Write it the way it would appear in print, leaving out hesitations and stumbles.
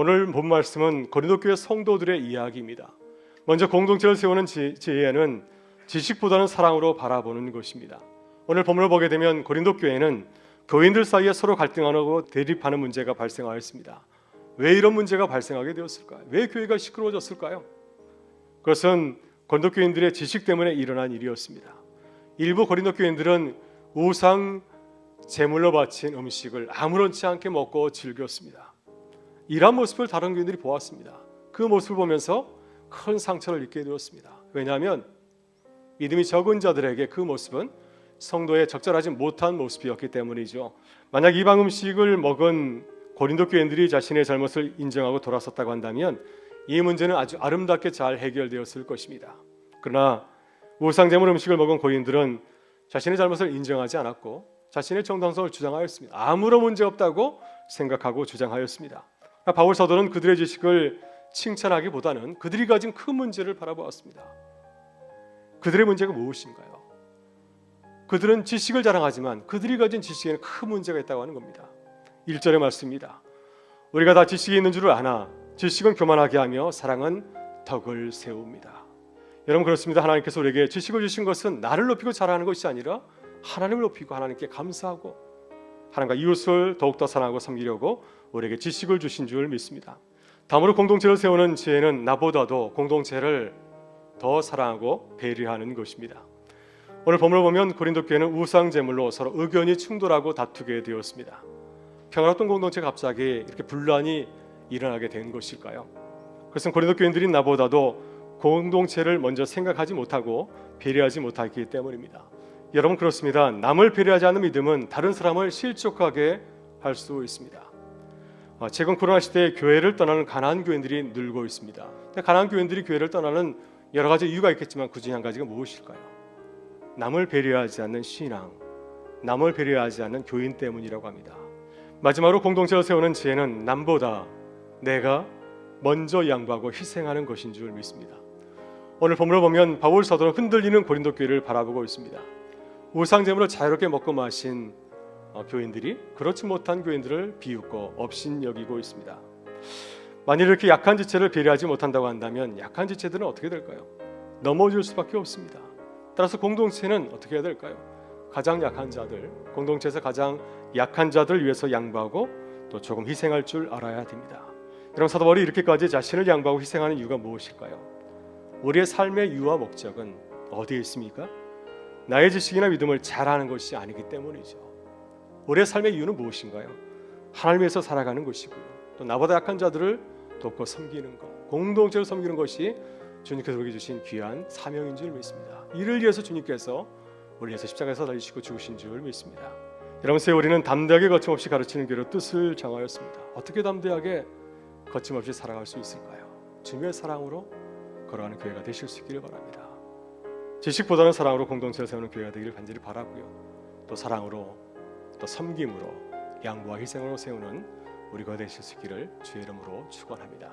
오늘 본 말씀은 고린도 교회 성도들의 이야기입니다. 먼저 공동체를 세우는 지혜는 지식보다는 사랑으로 바라보는 것입니다. 오늘 본문을 보게 되면 고린도 교회는 교인들 사이에 서로 갈등하고 대립하는 문제가 발생하였습니다. 왜 이런 문제가 발생하게 되었을까요? 왜 교회가 시끄러워졌을까요? 그것은 고린도 교인들의 지식 때문에 일어난 일이었습니다. 일부 고린도 교인들은 우상 제물로 바친 음식을 아무렇지 않게 먹고 즐겼습니다. 이러한 모습을 다른 교인들이 보았습니다. 그 모습을 보면서 큰 상처를 입게 되었습니다. 왜냐하면 믿음이 적은 자들에게 그 모습은 성도의 적절하지 못한 모습이었기 때문이죠. 만약 이방 음식을 먹은 고린도 교인들이 자신의 잘못을 인정하고 돌아섰다고 한다면 이 문제는 아주 아름답게 잘 해결되었을 것입니다. 그러나 우상제물 음식을 먹은 고린들은 자신의 잘못을 인정하지 않았고 자신의 정당성을 주장하였습니다. 아무런 문제 없다고 생각하고 주장하였습니다. 바울 사도는 그들의 지식을 칭찬하기보다는 그들이 가진 큰 문제를 바라보았습니다. 그들의 문제가 무엇인가요? 그들은 지식을 자랑하지만 그들이 가진 지식에는 큰 문제가 있다고 하는 겁니다. 1절의 말씀입니다. 우리가 다 지식이 있는 줄을 아나 지식은 교만하게 하며 사랑은 덕을 세웁니다. 여러분 그렇습니다. 하나님께서 우리에게 지식을 주신 것은 나를 높이고 자랑하는 것이 아니라 하나님을 높이고 하나님께 감사하고 하나님과 이웃을 더욱더 사랑하고 섬기려고 우리에게 지식을 주신 줄 믿습니다. 다음으로 공동체를 세우는 지혜는 나보다도 공동체를 더 사랑하고 배려하는 것입니다. 오늘 본문을 보면 고린도 교회는 우상 제물로 서로 의견이 충돌하고 다투게 되었습니다. 평화롭던 공동체가 갑자기 이렇게 분란이 일어나게 된 것일까요? 그것은 고린도 교인들이 나보다도 공동체를 먼저 생각하지 못하고 배려하지 못하기 때문입니다. 여러분 그렇습니다. 남을 배려하지 않는 믿음은 다른 사람을 실족하게 할 수 있습니다. 최근 코로나 시대에 교회를 떠나는 가난한 교인들이 늘고 있습니다. 가난한 교인들이 교회를 떠나는 여러 가지 이유가 있겠지만 그 중에 한 가지가 무엇일까요? 남을 배려하지 않는 신앙, 남을 배려하지 않는 교인 때문이라고 합니다. 마지막으로 공동체를 세우는 지혜는 남보다 내가 먼저 양보하고 희생하는 것인 줄 믿습니다. 오늘 본문을 보면 바울 사도는 흔들리는 고린도 교회를 바라보고 있습니다. 우상제물을 자유롭게 먹고 마신 교인들이 그렇지 못한 교인들을 비웃고 업신여기고 있습니다. 만일 이렇게 약한 지체를 배려하지 못한다고 한다면 약한 지체들은 어떻게 될까요? 넘어질 수밖에 없습니다. 따라서 공동체는 어떻게 해야 될까요? 가장 약한 자들, 공동체에서 가장 약한 자들을 위해서 양보하고 또 조금 희생할 줄 알아야 됩니다. 여러분 사도 바울이 이렇게까지 자신을 양보하고 희생하는 이유가 무엇일까요? 우리의 삶의 이유와 목적은 어디에 있습니까? 나의 지식이나 믿음을 잘하는 것이 아니기 때문이죠. 우리의 삶의 이유는 무엇인가요? 하나님을 위해서 살아가는 것이고요. 또 나보다 약한 자들을 돕고 섬기는 것, 공동체를 섬기는 것이 주님께서 우리에게 주신 귀한 사명인 줄 믿습니다. 이를 위해서 주님께서 우리 위해서 십자가에서 달리시고 죽으신 줄 믿습니다. 여러분 세월이는 담대하게 거침없이 가르치는 교회로 뜻을 정하였습니다. 어떻게 담대하게 거침없이 살아갈 수 있을까요? 주님의 사랑으로 걸어가는 교회가 되실 수 있기를 바랍니다. 지식보다는 사랑으로 공동체를 세우는 교회가 되기를 간절히 바라고요. 또 사랑으로 또 섬김으로 양보와 희생으로 세우는 우리가 되실 수 있기를 주의 이름으로 축원합니다.